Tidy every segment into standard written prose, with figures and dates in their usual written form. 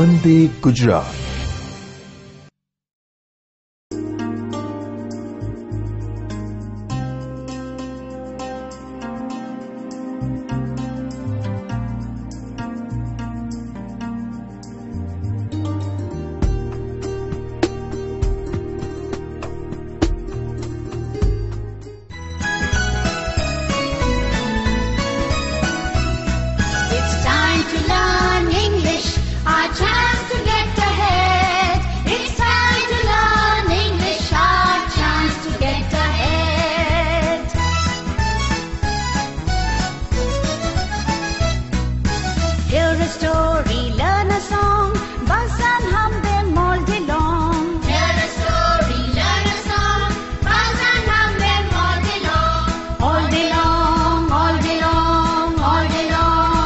Vande Gujarat. It's time to learn English, our chance to get ahead. It's time to learn English, our chance to get ahead. Hear a story, learn a song, buzz and hum them all day long. Hear a story, learn a song, buzz and hum them all day long. All day long, all day long, all day long.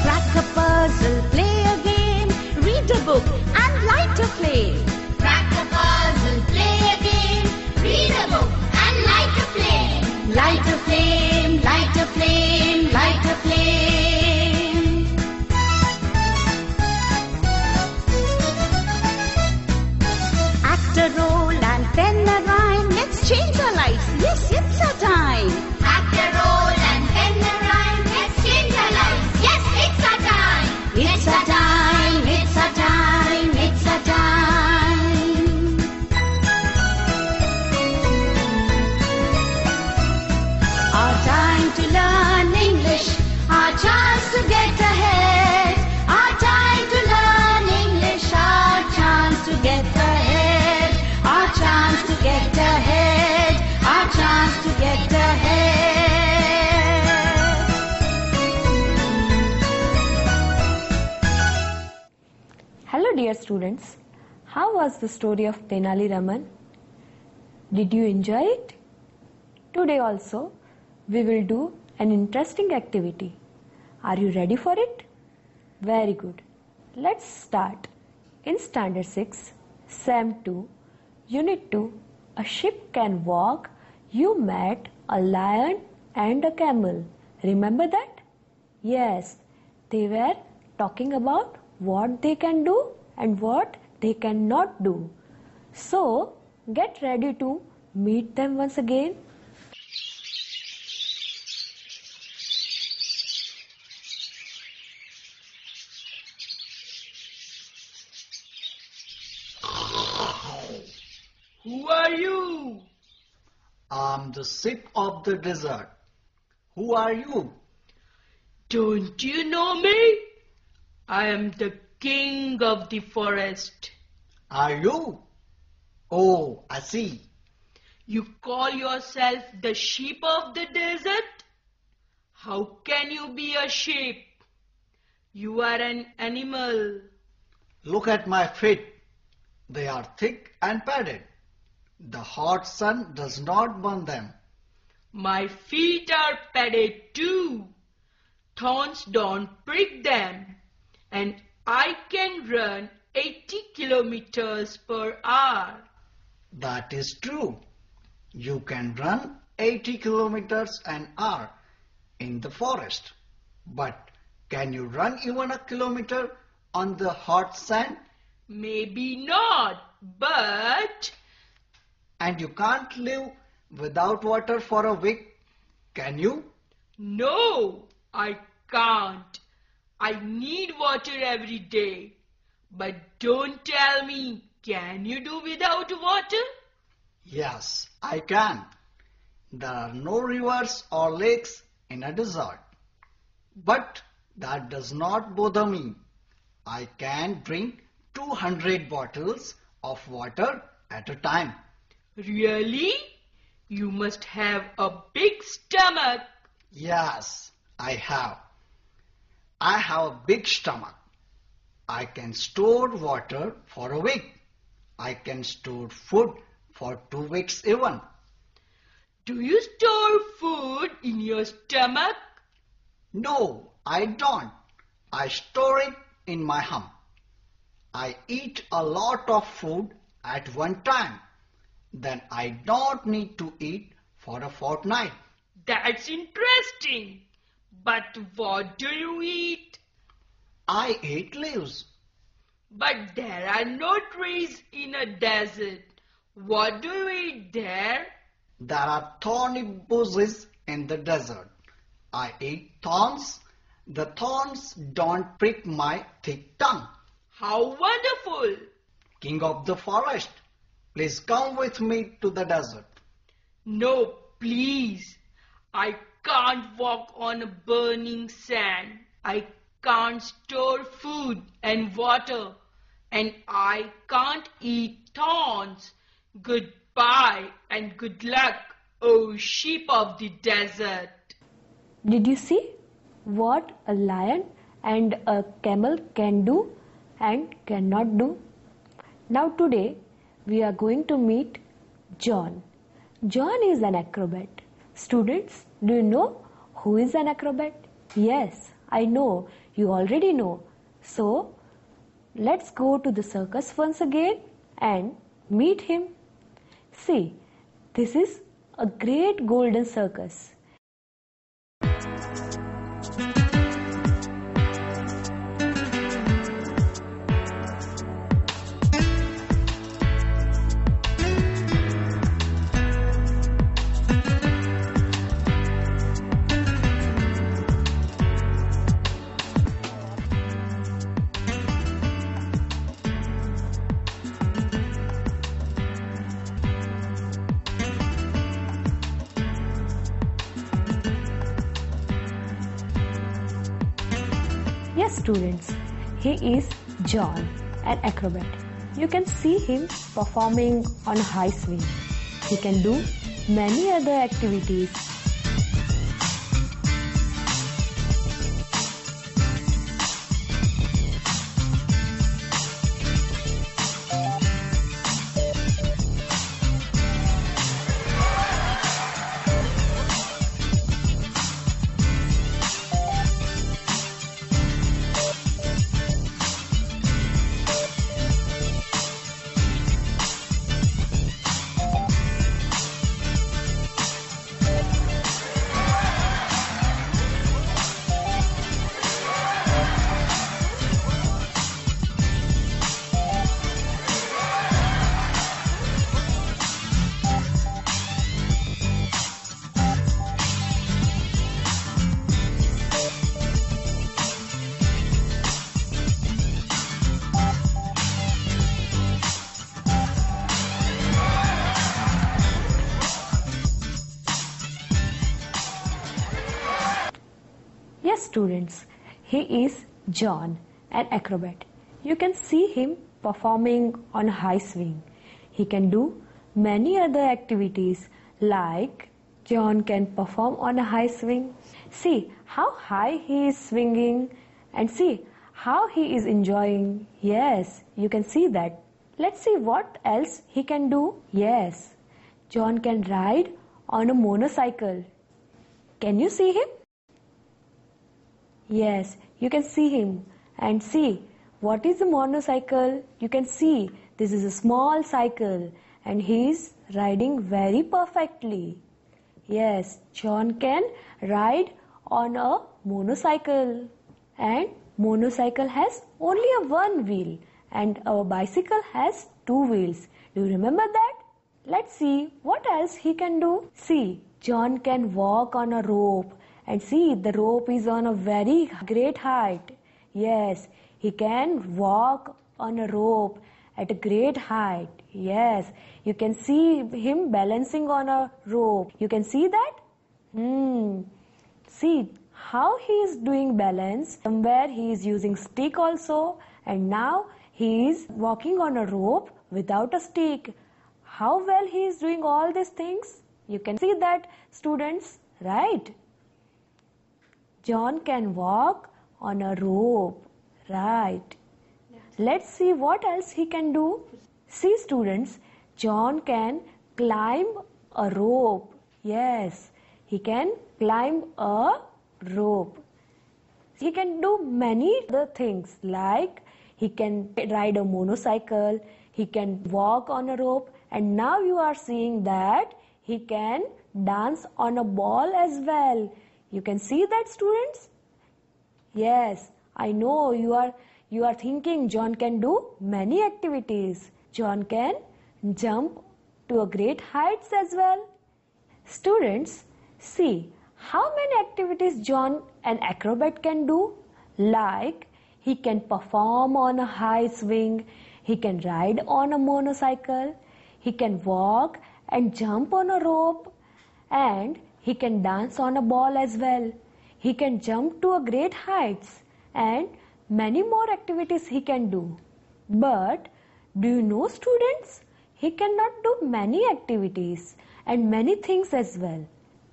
Crack a puzzle, play a game, read a book and light a flame. Crack a puzzle, play a game, read a book and light a flame. Light a flame, light a flame, light a flame. Act a role and pen a rhyme. Let's change our lives. Yes, it's our time. Act a role and pen a rhyme. Let's change our lives. Yes, it's our time. It's our time. It's our time. It's our time. Our time to learn English. Our chance to get ahead. Our time to learn English. Our chance to get ahead. Our chance to get ahead. Our chance to get ahead. Hello dear students, how was the story of Tenali Raman? Did you enjoy it? Today also we will do an interesting activity. Are you ready for it? Very good. Let's start. In Standard 6, sem2, Unit 2, a ship can walk, you met a lion and a camel. Remember that? Yes, they were talking about what they can do and what they cannot do. So, get ready to meet them once again. Who are you? I'm the ship of the desert. Who are you? Don't you know me? I am the king of the forest. Are you? Oh, I see. You call yourself the sheep of the desert? How can you be a sheep? You are an animal. Look at my feet. They are thick and padded. The hot sun does not burn them. My feet are padded too. Thorns don't prick them. And I can run 80 kilometers per hour. That is true. You can run 80 kilometers an hour in the forest. But can you run even a kilometer on the hot sand? Maybe not, but... And you can't live without water for a week, can you? No, I can't. I need water every day. But don't tell me, can you do without water? Yes, I can. There are no rivers or lakes in a desert. But that does not bother me. I can drink 200 bottles of water at a time. Really? You must have a big stomach. Yes, I have. I have a big stomach. I can store water for a week. I can store food for 2 weeks even. Do you store food in your stomach? No, I don't. I store it in my hump. I eat a lot of food at one time. Then I don't need to eat for a fortnight. That's interesting. But what do you eat? I ate leaves. But there are no trees in a desert. What do you eat there? There are thorny bushes in the desert. I eat thorns. The thorns don't prick my thick tongue. How wonderful! King of the forest, please come with me to the desert. No, please. I can't walk on a burning sand. I can't store food and water. And I can't eat thorns. Goodbye and good luck, O sheep of the desert. Did you see what a lion and a camel can do and cannot do? Now today we are going to meet John. John is an acrobat. Students, do you know who is an acrobat? Yes, I know, you already know. So let's go to the circus once again and meet him. See, this is a great golden circus. Yes, students, he is John, an acrobat. You can see him performing on high swing. He can do many other activities. Yes, students, he is John, an acrobat. You can see him performing on high swing. He can do many other activities like John can perform on a high swing. See how high he is swinging and see how he is enjoying. Yes, you can see that. Let's see what else he can do. Yes, John can ride on a motorcycle. Can you see him? Yes, you can see him and see what is a motorcycle. You can see this is a small cycle and he is riding very perfectly. Yes, John can ride on a motorcycle and motorcycle has only a one wheel and our bicycle has two wheels. Do you remember that? Let's see what else he can do. See, John can walk on a rope. And see, the rope is on a very great height. Yes, he can walk on a rope at a great height. Yes, you can see him balancing on a rope. You can see that? See how he is doing balance. Somewhere he is using stick also. And now he is walking on a rope without a stick. How well he is doing all these things? You can see that, students, right? John can walk on a rope, right? Let's see what else he can do. See, students, John can climb a rope. Yes, he can climb a rope. He can do many other things like he can ride a motorcycle, he can walk on a rope, and now you are seeing that he can dance on a ball as well. You can see that, students? Yes, I know you are thinking John can do many activities. John can jump to a great heights as well. Students, see how many activities John an acrobat can do. Like he can perform on a high swing, he can ride on a motorcycle, he can walk and jump on a rope, and he can dance on a ball as well. He can jump to a great heights and many more activities he can do. But do you know, students, he cannot do many activities and many things as well.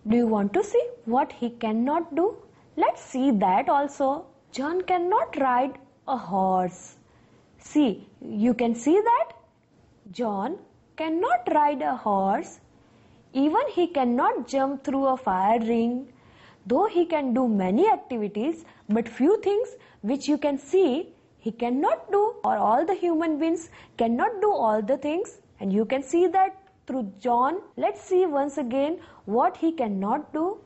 Do you want to see what he cannot do? Let's see that also. John cannot ride a horse. See, you can see that? John cannot ride a horse. Even he cannot jump through a fire ring. Though he can do many activities, but few things which you can see he cannot do, or all the human beings cannot do all the things, and you can see that through John. Let's see once again what he cannot do.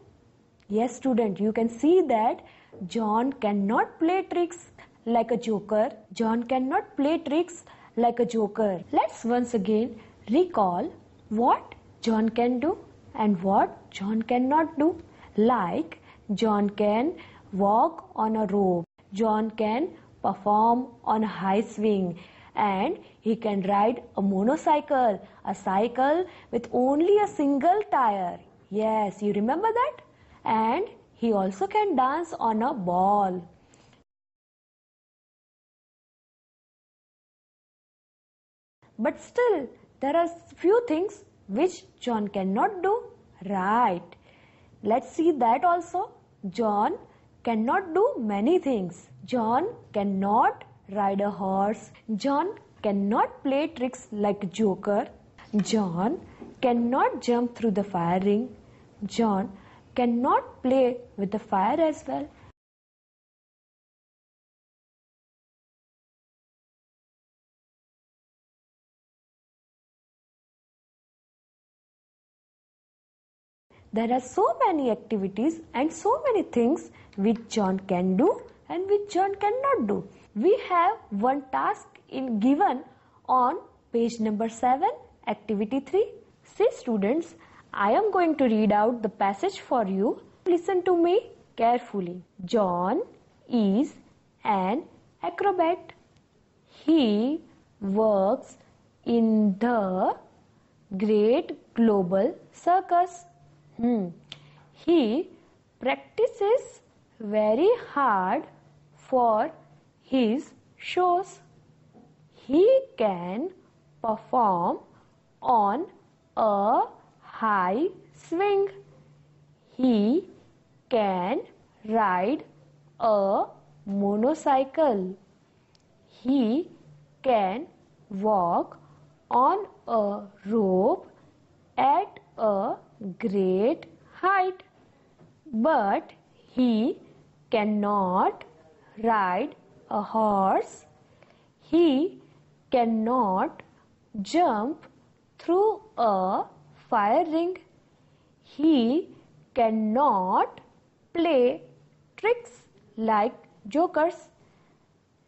Yes, student, you can see that John cannot play tricks like a joker. John cannot play tricks like a joker. Let's once again recall what John can do and what John cannot do. Like John can walk on a rope, John can perform on a high swing, and he can ride a motorcycle, a cycle with only a single tire. Yes, you remember that? And he also can dance on a ball. But still, there are few things which John cannot do. Right. Let's see that also. John cannot do many things. John cannot ride a horse. John cannot play tricks like a joker. John cannot jump through the fire ring. John cannot play with the fire as well. There are so many activities and so many things which John can do and which John cannot do. We have one task given on page number 7, activity 3. See, students, I am going to read out the passage for you. Listen to me carefully. John is an acrobat. He works in the great global circus. He practices very hard for his shows. He can perform on a high swing. He can ride a motorcycle. He can walk on a rope at a great height, but he cannot ride a horse. He cannot jump through a fire ring. He cannot play tricks like jokers.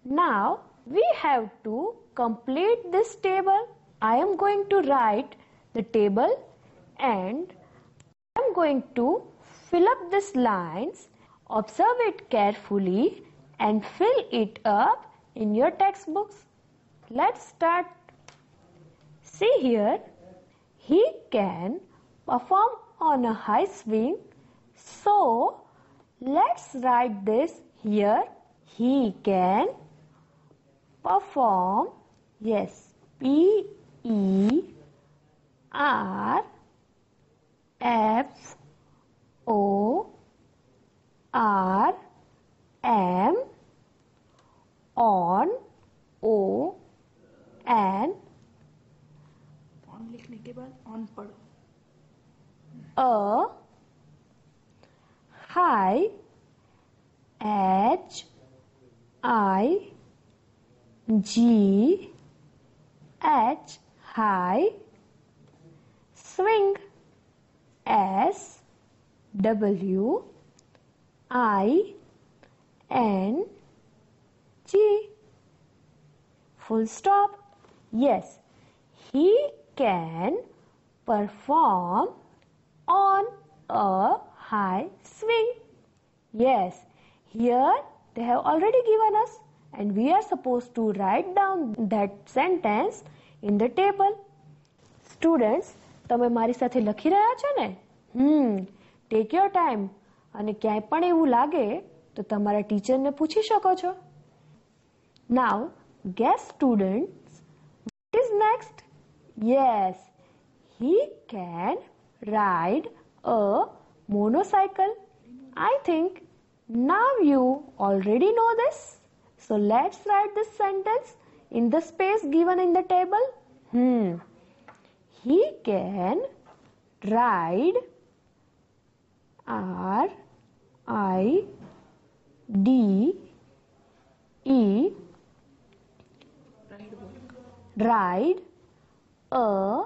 Now we have to complete this table. I am going to write the table and I am going to fill up these lines. Observe it carefully and fill it up in your textbooks. Let's start. See here, he can perform on a high swing. So let's write this here. He can perform, yes, P-E-R-F-O-R-M on O-N लिखने के बाद on पढ़ो a high H-I-G-H high swing. S W I N G. Full stop. Yes, he can perform on a high swing. Yes, here they have already given us, and we are supposed to write down that sentence in the table. Students, તમે મારી સાથે લખી રહ્યા છો ને? Take your time. અને ક્યાંય પણ એવું લાગે તો તમારા ટીચરને પૂછી શકો છો. Now, guess students, what is next? Yes, he can ride a motorcycle. I think now you already know this. So let's write this sentence in the space given in the table. He can ride R-I-D-E ride a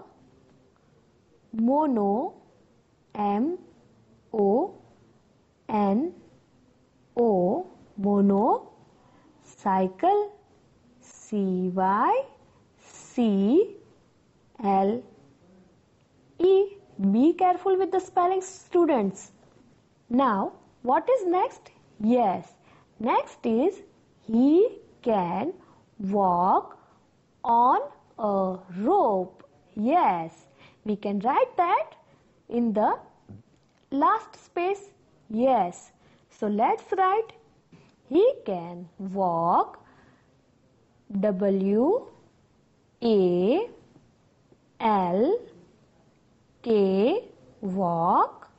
monocycle C-Y-C-L-E. Be careful with the spelling, students. Now, what is next? Yes, next is he can walk on a rope. Yes, we can write that in the last space. Yes, so let's write he can walk W-A-L-K walk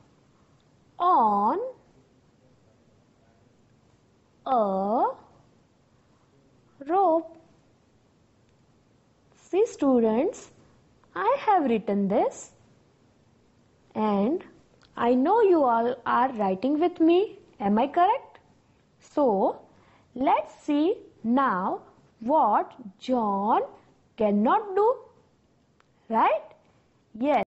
on a rope. See students, I have written this and I know you all are writing with me. Am I correct? So, let's see now what John cannot do. Right? Yes.